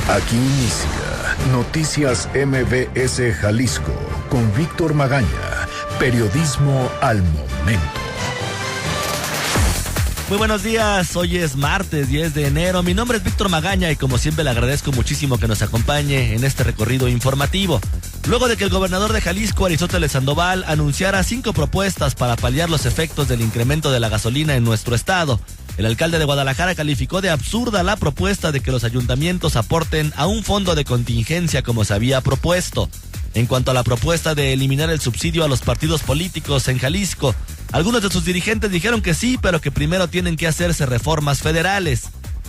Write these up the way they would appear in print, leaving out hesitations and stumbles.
Aquí inicia Noticias MBS Jalisco con Víctor Magaña, periodismo al momento. Muy buenos días, hoy es martes 10 de enero, mi nombre es Víctor Magaña y como siempre le agradezco muchísimo que nos acompañe en este recorrido informativo. Luego de que el gobernador de Jalisco, Aristóteles Sandoval, anunciara 5 propuestas para paliar los efectos del incremento de la gasolina en nuestro estado, el alcalde de Guadalajara calificó de absurda la propuesta de que los ayuntamientos aporten a un fondo de contingencia como se había propuesto. En cuanto a la propuesta de eliminar el subsidio a los partidos políticos en Jalisco, algunos de sus dirigentes dijeron que sí, pero que primero tienen que hacerse reformas federales.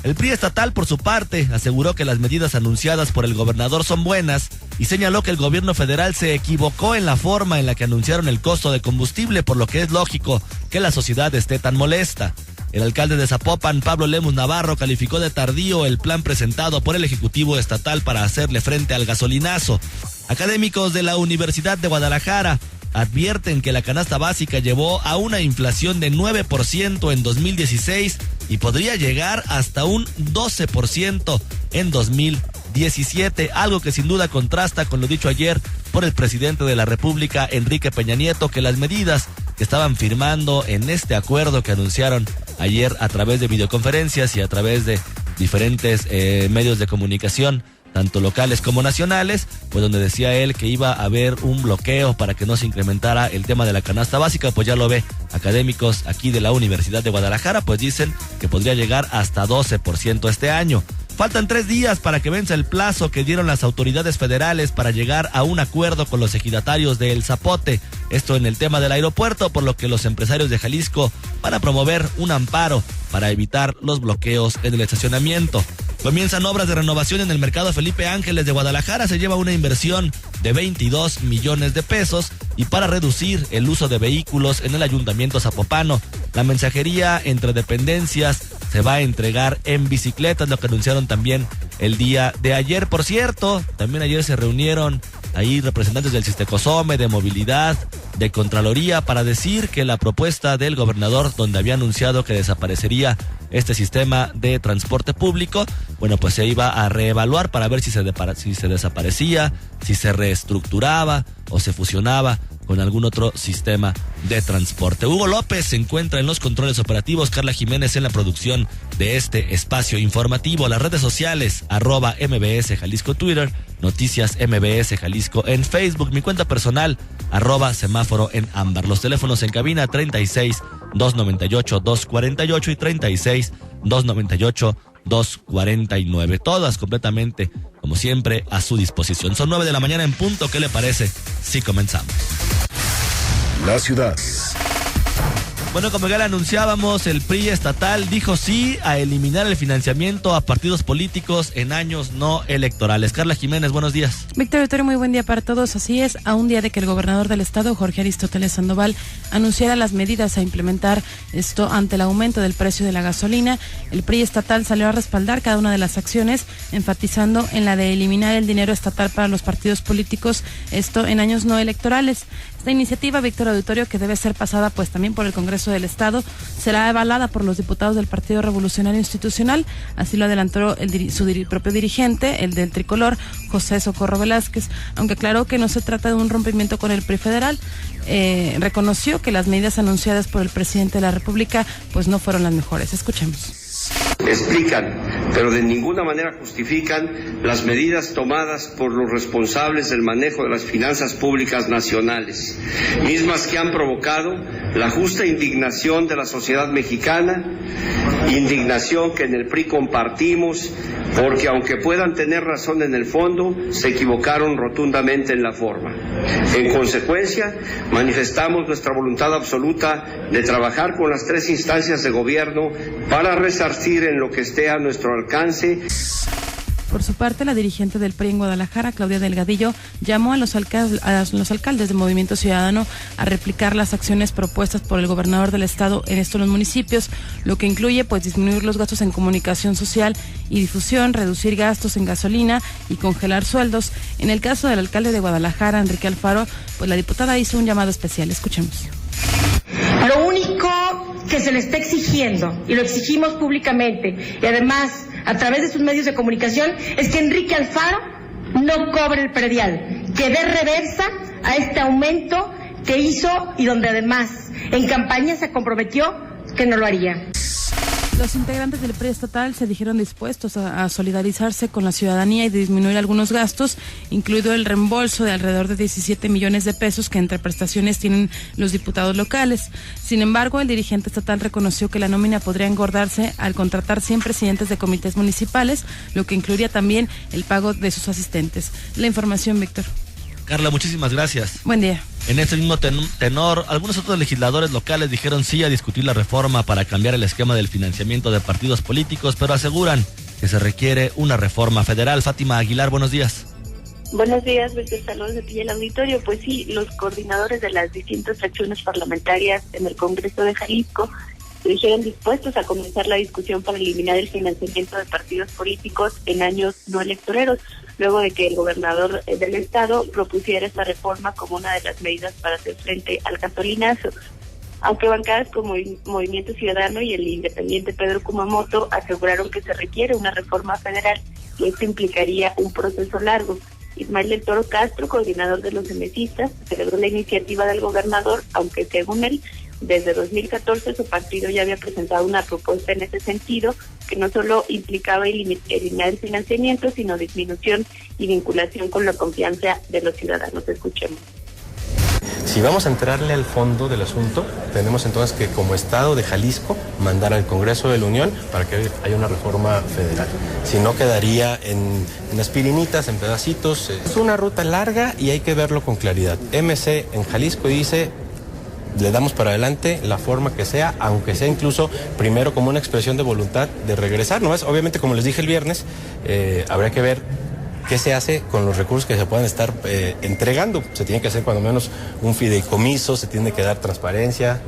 El PRI estatal, por su parte, aseguró que las medidas anunciadas por el gobernador son buenas y señaló que el gobierno federal se equivocó en la forma en la que anunciaron el costo de combustible, por lo que es lógico que la sociedad esté tan molesta. El alcalde de Zapopan, Pablo Lemus Navarro, calificó de tardío el plan presentado por el Ejecutivo Estatal para hacerle frente al gasolinazo. Académicos de la Universidad de Guadalajara advierten que la canasta básica llevó a una inflación de 9% en 2016 y podría llegar hasta un 12% en 2017, algo que sin duda contrasta con lo dicho ayer por el presidente de la República, Enrique Peña Nieto, que las medidas que estaban firmando en este acuerdo que anunciaron ayer a través de videoconferencias y a través de diferentes medios de comunicación, tanto locales como nacionales, pues donde decía él que iba a haber un bloqueo para que no se incrementara el tema de la canasta básica, pues ya lo ve. Académicos aquí de la Universidad de Guadalajara pues dicen que podría llegar hasta 12% este año. Faltan 3 días para que venza el plazo que dieron las autoridades federales para llegar a un acuerdo con los ejidatarios de El Zapote. Esto en el tema del aeropuerto, por lo que los empresarios de Jalisco van a promover un amparo para evitar los bloqueos en el estacionamiento. Comienzan obras de renovación en el mercado Felipe Ángeles de Guadalajara. Se lleva una inversión de 22 millones de pesos y para reducir el uso de vehículos en el ayuntamiento zapopano. La mensajería entre dependencias se va a entregar en bicicletas, lo que anunciaron también el día de ayer. Por cierto, también ayer se reunieron ahí representantes del Sistecosome, de Movilidad, de Contraloría, para decir que la propuesta del gobernador, donde había anunciado que desaparecería este sistema de transporte público, bueno, pues se iba a reevaluar para ver si se desaparecía, si se reestructuraba o se fusionaba con algún otro sistema de transporte. Hugo López se encuentra en los controles operativos, Carla Jiménez en la producción de este espacio informativo. Las redes sociales, @MBS Jalisco Twitter, Noticias MBS Jalisco en Facebook, mi cuenta personal, @semáforo en ámbar. Los teléfonos en cabina 36-298-248 y 36-298-249. Todas completamente, como siempre, a su disposición. Son 9 de la mañana en punto. ¿Qué le parece si comenzamos? La ciudad. Bueno, como ya le anunciábamos, el PRI estatal dijo sí a eliminar el financiamiento a partidos políticos en años no electorales. Carla Jiménez, buenos días. Víctor Vittorio, muy buen día para todos. Así es, a un día de que el gobernador del estado, Jorge Aristóteles Sandoval, anunciara las medidas a implementar esto ante el aumento del precio de la gasolina, el PRI estatal salió a respaldar cada una de las acciones, enfatizando en la de eliminar el dinero estatal para los partidos políticos, esto en años no electorales. Esta iniciativa, Víctor Auditorio, que debe ser pasada pues también por el Congreso del Estado, será avalada por los diputados del Partido Revolucionario Institucional, así lo adelantó su propio dirigente, el del tricolor, José Socorro Velázquez, aunque aclaró que no se trata de un rompimiento con el PRI federal. Reconoció que las medidas anunciadas por el presidente de la República pues no fueron las mejores. Escuchemos. Explican, pero de ninguna manera justifican las medidas tomadas por los responsables del manejo de las finanzas públicas nacionales, mismas que han provocado la justa indignación de la sociedad mexicana, indignación que en el PRI compartimos, porque aunque puedan tener razón en el fondo, se equivocaron rotundamente en la forma. En consecuencia, manifestamos nuestra voluntad absoluta de trabajar con las 3 instancias de gobierno para resarcir en lo que esté a nuestro alcance. Por su parte, la dirigente del PRI en Guadalajara, Claudia Delgadillo, llamó a los alcaldes de Movimiento Ciudadano a replicar las acciones propuestas por el gobernador del estado en estos los municipios, lo que incluye pues disminuir los gastos en comunicación social y difusión, reducir gastos en gasolina y congelar sueldos. En el caso del alcalde de Guadalajara, Enrique Alfaro, pues la diputada hizo un llamado especial. Escuchemos. Lo único que se le está exigiendo, y lo exigimos públicamente, y además a través de sus medios de comunicación es que Enrique Alfaro no cobre el predial, que dé reversa a este aumento que hizo y donde además en campaña se comprometió que no lo haría. Los integrantes del PRI estatal se dijeron dispuestos a solidarizarse con la ciudadanía y disminuir algunos gastos, incluido el reembolso de alrededor de 17 millones de pesos que entre prestaciones tienen los diputados locales. Sin embargo, el dirigente estatal reconoció que la nómina podría engordarse al contratar 100 presidentes de comités municipales, lo que incluiría también el pago de sus asistentes. La información, Víctor. Carla, muchísimas gracias. Buen día. En este mismo tenor, algunos otros legisladores locales dijeron sí a discutir la reforma para cambiar el esquema del financiamiento de partidos políticos, pero aseguran que se requiere una reforma federal. Fátima Aguilar, buenos días. Buenos días, Víctor, saludos de ti el auditorio. Pues sí, los coordinadores de las distintas fracciones parlamentarias en el Congreso de Jalisco se dijeron dispuestos a comenzar la discusión para eliminar el financiamiento de partidos políticos en años no electoreros, luego de que el gobernador del estado propusiera esta reforma como una de las medidas para hacer frente al gasolinazo. Aunque bancadas como Movimiento Ciudadano y el independiente Pedro Kumamoto aseguraron que se requiere una reforma federal y esto implicaría un proceso largo. Ismael del Toro Castro, coordinador de los emesistas, celebró la iniciativa del gobernador, aunque según él, desde 2014 su partido ya había presentado una propuesta en ese sentido, que no solo implicaba eliminar el financiamiento, sino disminución y vinculación con la confianza de los ciudadanos. Escuchemos. Si vamos a entrarle al fondo del asunto, tenemos entonces que como Estado de Jalisco mandar al Congreso de la Unión para que haya una reforma federal. Si no, quedaría en aspirinitas, en pedacitos. Es una ruta larga y hay que verlo con claridad. MC en Jalisco dice: le damos para adelante la forma que sea, aunque sea incluso primero como una expresión de voluntad de regresar. Nomás, obviamente, como les dije el viernes, habría que ver qué se hace con los recursos que se puedan estar entregando. Se tiene que hacer cuando menos un fideicomiso, se tiene que dar transparencia.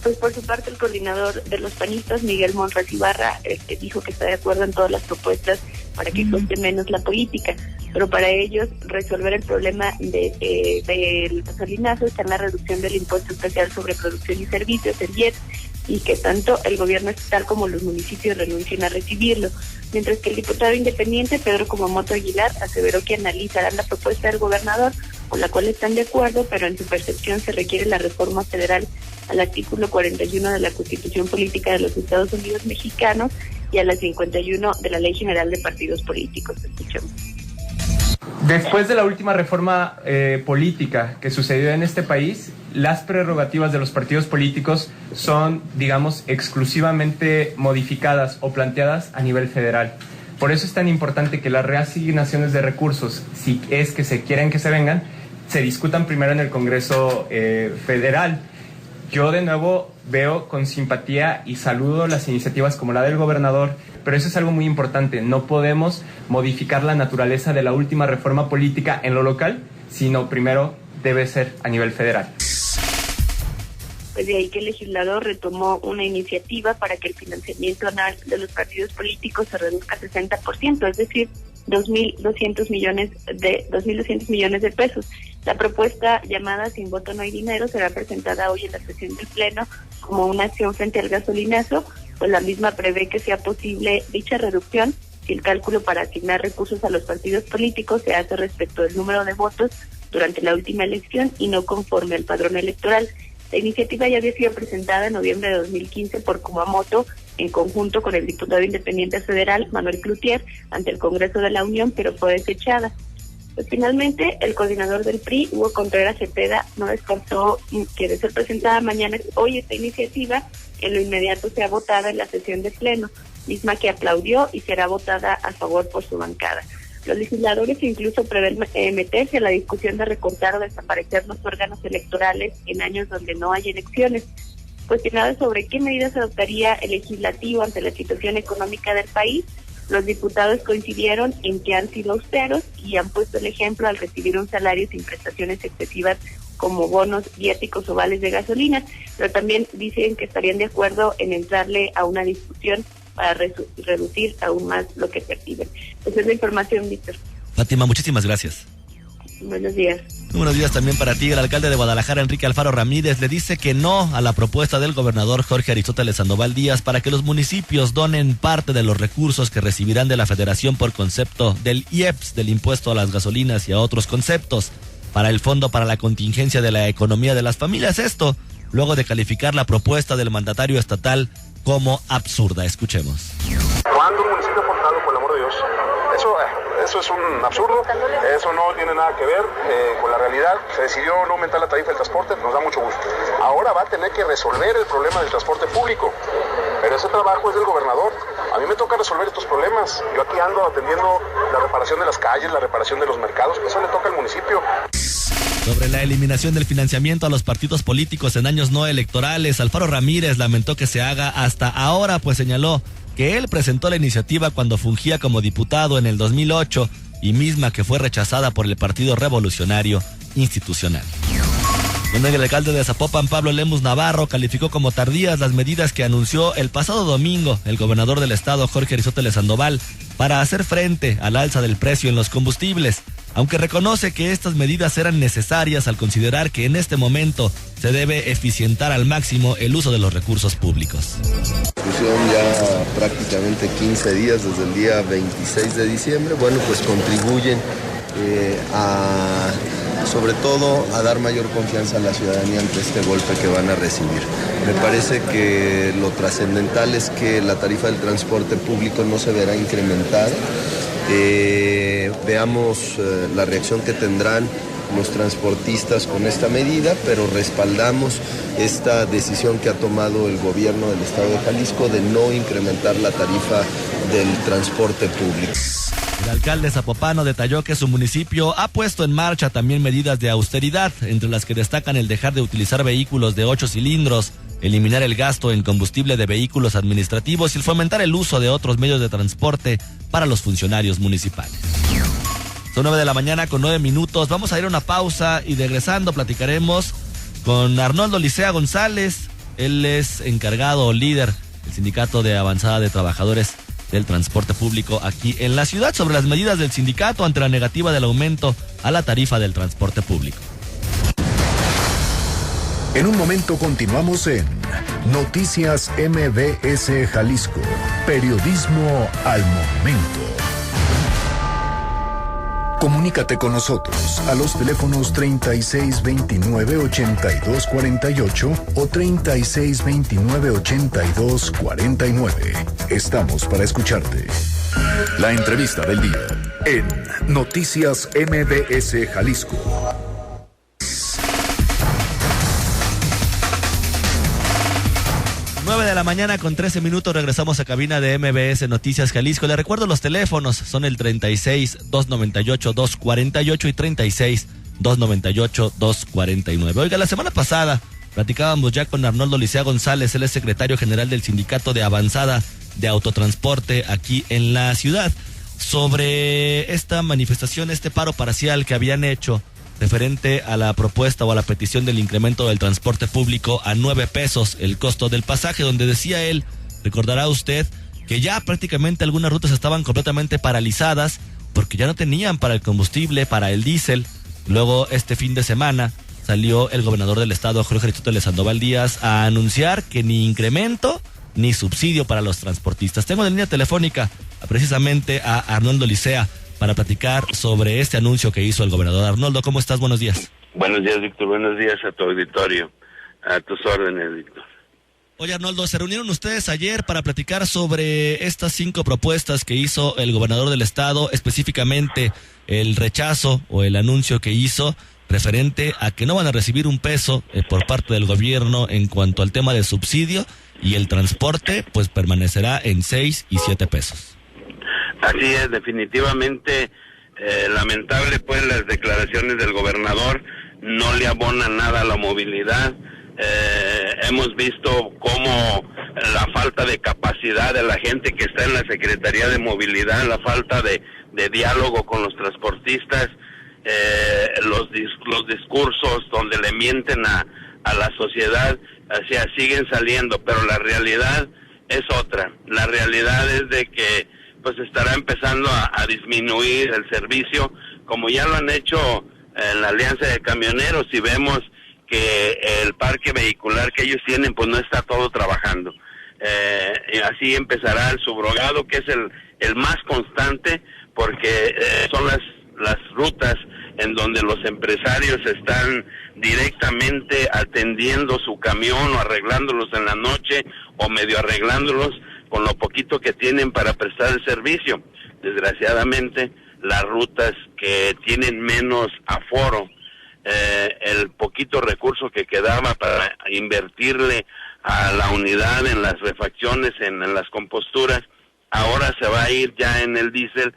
Pues por su parte el coordinador de los panistas, Miguel Monraz Ibarra, dijo que está de acuerdo en todas las propuestas para que coste menos la política, pero para ellos resolver el problema del gasolinazo está en la reducción del impuesto especial sobre producción y servicios, el IEP, y que tanto el gobierno estatal como los municipios renuncien a recibirlo. Mientras que el diputado independiente Pedro Kumamoto Aguilar aseveró que analizarán la propuesta del gobernador, con la cual están de acuerdo, pero en su percepción se requiere la reforma federal al artículo 41 de la Constitución Política de los Estados Unidos Mexicanos y a la 51 de la Ley General de Partidos Políticos. Escuchemos. Después de la última reforma política que sucedió en este país, las prerrogativas de los partidos políticos son, digamos, exclusivamente modificadas o planteadas a nivel federal. Por eso es tan importante que las reasignaciones de recursos, si es que se quieren que se vengan, se discutan primero en el Congreso federal. Yo de nuevo veo con simpatía y saludo las iniciativas como la del gobernador, pero eso es algo muy importante. No podemos modificar la naturaleza de la última reforma política en lo local, sino primero debe ser a nivel federal. Pues de ahí que el legislador retomó una iniciativa para que el financiamiento anual de los partidos políticos se reduzca a 60%, es decir, 2.200 millones de pesos. La propuesta llamada Sin voto no hay dinero será presentada hoy en la sesión del Pleno como una acción frente al gasolinazo, pues la misma prevé que sea posible dicha reducción si el cálculo para asignar recursos a los partidos políticos se hace respecto del número de votos durante la última elección y no conforme al padrón electoral. La iniciativa ya había sido presentada en noviembre de 2015 por Kumamoto en conjunto con el diputado independiente federal Manuel Cloutier ante el Congreso de la Unión, pero fue desechada. Pues finalmente, el coordinador del PRI, Hugo Contreras Cepeda, no descartó que de ser presentada mañana hoy esta iniciativa, en lo inmediato sea votada en la sesión de Pleno, misma que aplaudió y será votada a favor por su bancada. Los legisladores incluso prevén meterse a la discusión de recortar o desaparecer los órganos electorales en años donde no hay elecciones. Cuestionado sobre qué medidas adoptaría el legislativo ante la situación económica del país, los diputados coincidieron en que han sido austeros y han puesto el ejemplo al recibir un salario sin prestaciones excesivas como bonos, viáticos o vales de gasolina, pero también dicen que estarían de acuerdo en entrarle a una discusión para reducir aún más lo que perciben. Esa es la información, Víctor. Fátima, muchísimas gracias. Buenos días. Buenos días también para ti. El alcalde de Guadalajara, Enrique Alfaro Ramírez, le dice que no a la propuesta del gobernador Jorge Aristóteles Sandoval Díaz para que los municipios donen parte de los recursos que recibirán de la Federación por concepto del IEPS, del impuesto a las gasolinas y a otros conceptos, para el Fondo para la Contingencia de la Economía de las Familias. Esto, luego de calificar la propuesta del mandatario estatal como absurda. Escuchemos. Cuando un municipio aportado, por el amor de Dios, eso es un absurdo, eso no tiene nada que ver con la realidad. Se decidió no aumentar la tarifa del transporte, nos da mucho gusto. Ahora va a tener que resolver el problema del transporte público, pero ese trabajo es del gobernador. A mí me toca resolver estos problemas. Yo aquí ando atendiendo la reparación de las calles, la reparación de los mercados, eso le toca al municipio. Sobre la eliminación del financiamiento a los partidos políticos en años no electorales, Alfaro Ramírez lamentó que se haga hasta ahora, pues señaló que él presentó la iniciativa cuando fungía como diputado en el 2008 y misma que fue rechazada por el Partido Revolucionario Institucional. El alcalde de Zapopan, Pablo Lemus Navarro, calificó como tardías las medidas que anunció el pasado domingo el gobernador del estado, Jorge Aristóteles Sandoval, para hacer frente al alza del precio en los combustibles, aunque reconoce que estas medidas eran necesarias al considerar que en este momento se debe eficientar al máximo el uso de los recursos públicos. Ya prácticamente 15 días desde el día 26 de diciembre, pues contribuyen sobre todo a dar mayor confianza a la ciudadanía ante este golpe que van a recibir. Me parece que lo trascendental es que la tarifa del transporte público no se verá incrementada. Veamos la reacción que tendrán los transportistas con esta medida, pero respaldamos esta decisión que ha tomado el gobierno del estado de Jalisco de no incrementar la tarifa del transporte público. El alcalde zapopano detalló que su municipio ha puesto en marcha también medidas de austeridad, entre las que destacan el dejar de utilizar vehículos de 8 cilindros, eliminar el gasto en combustible de vehículos administrativos y fomentar el uso de otros medios de transporte para los funcionarios municipales. Son 9:09 a.m. Vamos a ir a una pausa y regresando platicaremos con Arnoldo Licea González. Él es encargado o líder del Sindicato de Avanzada de Trabajadores del Transporte Público aquí en la ciudad, sobre las medidas del sindicato ante la negativa del aumento a la tarifa del transporte público. En un momento continuamos en Noticias MBS Jalisco. Periodismo al momento. Comunícate con nosotros a los teléfonos 3629-8248 o 3629-8249. Estamos para escucharte. La entrevista del día en Noticias MBS Jalisco. 9:13 a.m, regresamos a cabina de MBS Noticias Jalisco. Le recuerdo los teléfonos, son el 36-298-248 y 36-298-249. Oiga, la semana pasada platicábamos ya con Arnoldo Licea González, él es secretario general del Sindicato de Avanzada de Autotransporte aquí en la ciudad, sobre esta manifestación, este paro parcial que habían hecho referente a la propuesta o a la petición del incremento del transporte público a 9 pesos el costo del pasaje, donde decía él, recordará usted, que ya prácticamente algunas rutas estaban completamente paralizadas porque ya no tenían para el combustible, para el diésel. Luego, este fin de semana, salió el gobernador del estado, Jorge Aristóteles Sandoval Díaz, a anunciar que ni incremento ni subsidio para los transportistas. Tengo en línea telefónica precisamente a Arnoldo Licea para platicar sobre este anuncio que hizo el gobernador. Arnoldo, ¿cómo estás? Buenos días. Buenos días, Víctor. Buenos días a tu auditorio. A tus órdenes, Víctor. Oye, Arnoldo, se reunieron ustedes ayer para platicar sobre estas 5 propuestas que hizo el gobernador del estado, específicamente el rechazo o el anuncio que hizo referente a que no van a recibir un peso por parte del gobierno en cuanto al tema de subsidio, y el transporte pues permanecerá en 6 y 7 pesos. Así es, definitivamente lamentable pues las declaraciones del gobernador, no le abonan nada a la movilidad. Hemos visto cómo la falta de capacidad de la gente que está en la Secretaría de Movilidad, la falta de diálogo con los transportistas, los discursos donde le mienten a la sociedad, o sea, siguen saliendo, pero la realidad es otra. La realidad es de que pues estará empezando a disminuir el servicio, como ya lo han hecho en la Alianza de Camioneros y vemos que el parque vehicular que ellos tienen pues no está todo trabajando. Y así empezará el subrogado, que es el más constante, porque son las rutas en donde los empresarios están directamente atendiendo su camión o arreglándolos en la noche o medio arreglándolos con lo poquito que tienen para prestar el servicio. Desgraciadamente, las rutas que tienen menos aforo, el poquito recurso que quedaba para invertirle a la unidad en las refacciones, en las composturas, ahora se va a ir ya en el diésel.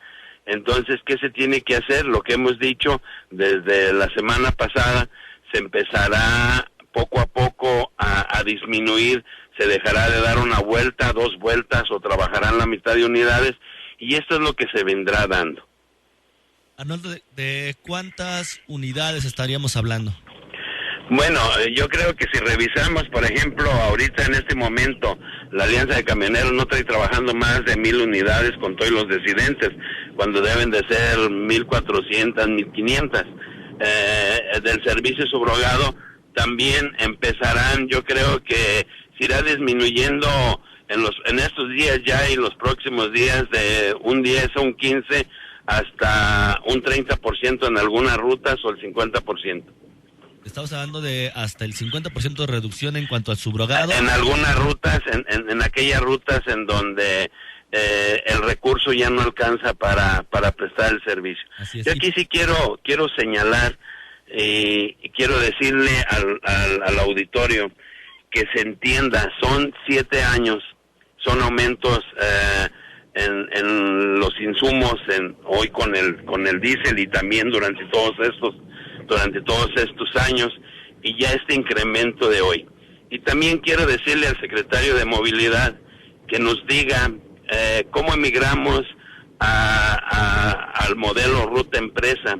Entonces, ¿qué se tiene que hacer? Lo que hemos dicho desde la semana pasada, se empezará poco a poco a disminuir, se dejará de dar una vuelta, 2 vueltas, o trabajarán la mitad de unidades, y esto es lo que se vendrá dando. Arnoldo, ¿de cuántas unidades estaríamos hablando? Bueno, yo creo que si revisamos, por ejemplo, ahorita en este momento, la Alianza de Camioneros no trae trabajando más de 1,000 unidades con todos los decidentes, cuando deben de ser 1,400, 1,500. Del servicio subrogado también empezarán, yo creo que se irá disminuyendo en estos días ya y los próximos días, de un 10 a un 15 hasta un 30% en algunas rutas, o el 50%. Estamos hablando de hasta el 50% de reducción en cuanto al subrogado. En algunas rutas, en aquellas rutas en donde el recurso ya no alcanza para prestar el servicio. Yo aquí sí quiero señalar y quiero decirle al auditorio que se entienda, son 7 años, son aumentos en los insumos, hoy con el diésel, y también durante todos estos años, y ya este incremento de hoy. Y también quiero decirle al secretario de Movilidad que nos diga cómo emigramos al modelo ruta empresa,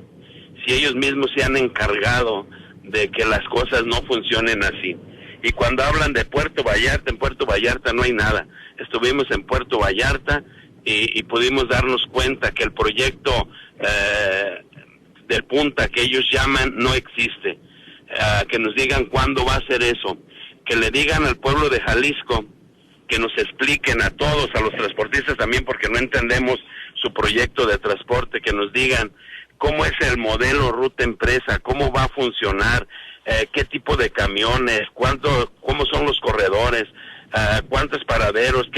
si ellos mismos se han encargado de que las cosas no funcionen así. Y cuando hablan de Puerto Vallarta, en Puerto Vallarta no hay nada. Estuvimos en Puerto Vallarta y pudimos darnos cuenta que el proyecto del Punta que ellos llaman no existe. Que nos digan cuándo va a ser eso, que le digan al pueblo de Jalisco, que nos expliquen a todos, a los transportistas también, porque no entendemos su proyecto de transporte, que nos digan cómo es el modelo ruta empresa, cómo va a funcionar, qué tipo de camiones, cómo son los corredores, cuántos paraderos,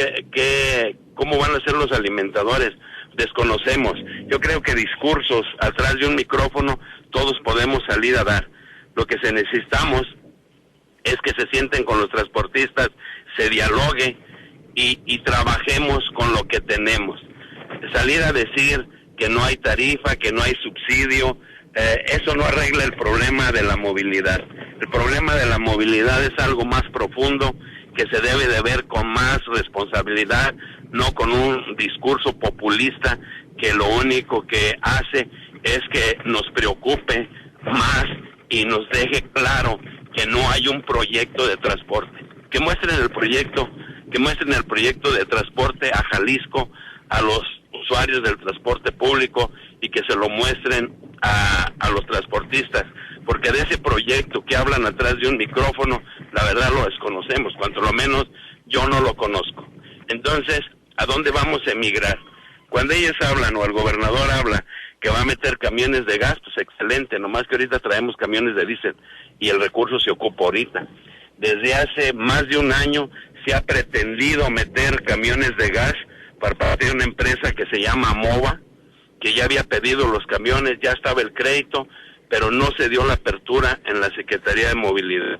cómo van a ser los alimentadores. Desconocemos. Yo creo que discursos atrás de un micrófono todos podemos salir a dar. Lo que necesitamos es que se sienten con los transportistas, se dialogue y trabajemos con lo que tenemos. Salir a decir que no hay tarifa, que no hay subsidio, eso no arregla el problema de la movilidad. El problema de la movilidad es algo más profundo, que se debe de ver con más responsabilidad, no con un discurso populista que lo único que hace es que nos preocupe más y nos deje claro que no hay un proyecto de transporte. Que muestren el proyecto de transporte a Jalisco, a los usuarios del transporte público, y que se lo muestren a los transportistas, porque de ese proyecto que hablan atrás de un micrófono, la verdad lo desconocemos, cuanto lo menos yo no lo conozco. Entonces, ¿a dónde vamos a emigrar? Cuando ellos hablan, o el gobernador habla, que va a meter camiones de gas, pues excelente, nomás que ahorita traemos camiones de diésel, y el recurso se ocupa ahorita. Desde hace más de un año se ha pretendido meter camiones de gas por parte de una empresa que se llama MOVA, que ya había pedido los camiones, ya estaba el crédito, pero no se dio la apertura en la Secretaría de Movilidad.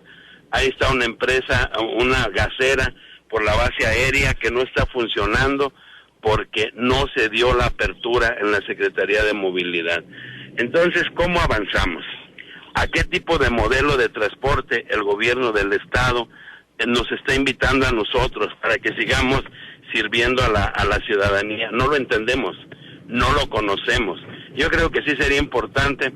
Ahí está una empresa, una gasera por la base aérea, que no está funcionando porque no se dio la apertura en la Secretaría de Movilidad. Entonces, ¿cómo avanzamos? ¿A qué tipo de modelo de transporte el gobierno del Estado nos está invitando a nosotros para que sigamos sirviendo a la ciudadanía? No lo entendemos, no lo conocemos. Yo creo que sí sería importante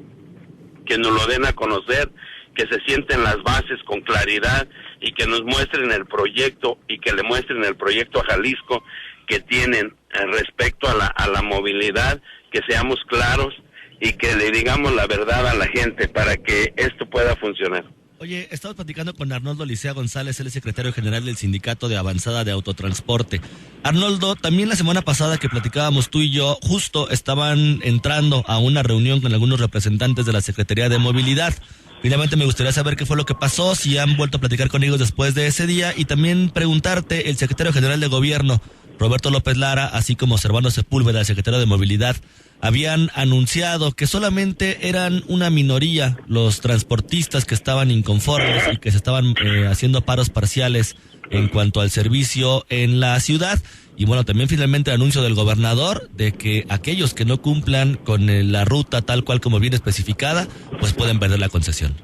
que nos lo den a conocer, que se sienten las bases con claridad y que nos muestren el proyecto, y que le muestren el proyecto a Jalisco que tienen respecto a la movilidad, que seamos claros, y que le digamos la verdad a la gente para que esto pueda funcionar. Oye, estamos platicando con Arnoldo Licea González, él es secretario general del Sindicato de Avanzada de Autotransporte. Arnoldo, también la semana pasada que platicábamos tú y yo, justo estaban entrando a una reunión con algunos representantes de la Secretaría de Movilidad. Finalmente me gustaría saber qué fue lo que pasó, si han vuelto a platicar con ellos después de ese día, y también preguntarte, el secretario general de Gobierno, Roberto López Lara, así como Servando Sepúlveda, el secretario de Movilidad, habían anunciado que solamente eran una minoría los transportistas que estaban inconformes y que se estaban haciendo paros parciales en cuanto al servicio en la ciudad. Y bueno, también finalmente el anuncio del gobernador de que aquellos que no cumplan con la ruta tal cual como viene especificada, pues pueden perder la concesión.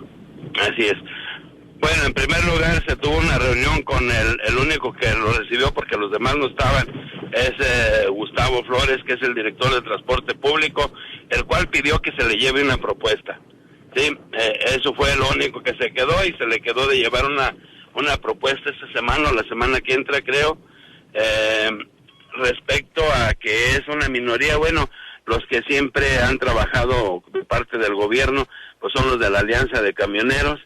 Así es. Bueno, en primer lugar se tuvo una reunión con el único que lo recibió, porque los demás no estaban, es Gustavo Flores, que es el director de Transporte Público, el cual pidió que se le lleve una propuesta. Sí, eso fue lo único que se quedó, y se le quedó de llevar una propuesta esta semana o la semana que entra, creo. Respecto a que es una minoría, bueno, los que siempre han trabajado de parte del gobierno, pues son los de la Alianza de Camioneros.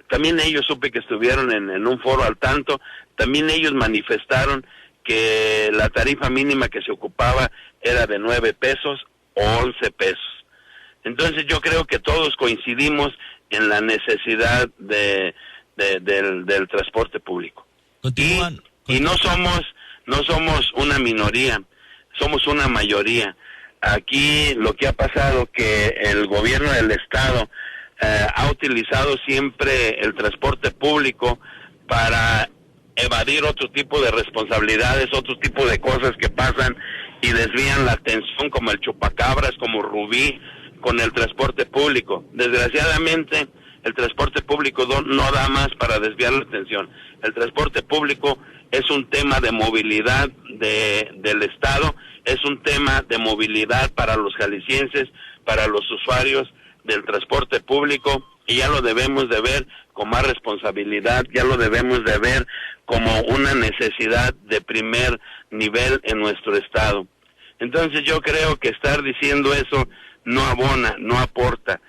También ellos supe que estuvieron en un foro al tanto. También ellos manifestaron que la tarifa mínima que se ocupaba era de 9 pesos o 11 pesos. Entonces yo creo que todos coincidimos en la necesidad del transporte público. Y no somos una minoría, somos una mayoría. Aquí lo que ha pasado, que el gobierno del estado ha utilizado siempre el transporte público para evadir otro tipo de responsabilidades, otro tipo de cosas que pasan y desvían la atención, como el chupacabras, como Rubí, con el transporte público. Desgraciadamente, el transporte público no da más para desviar la atención. El transporte público es un tema de movilidad del estado, es un tema de movilidad para los jaliscienses, para los usuarios del transporte público, y ya lo debemos de ver con más responsabilidad, ya lo debemos de ver como una necesidad de primer nivel en nuestro estado. Entonces yo creo que estar diciendo eso no abona, no aporta.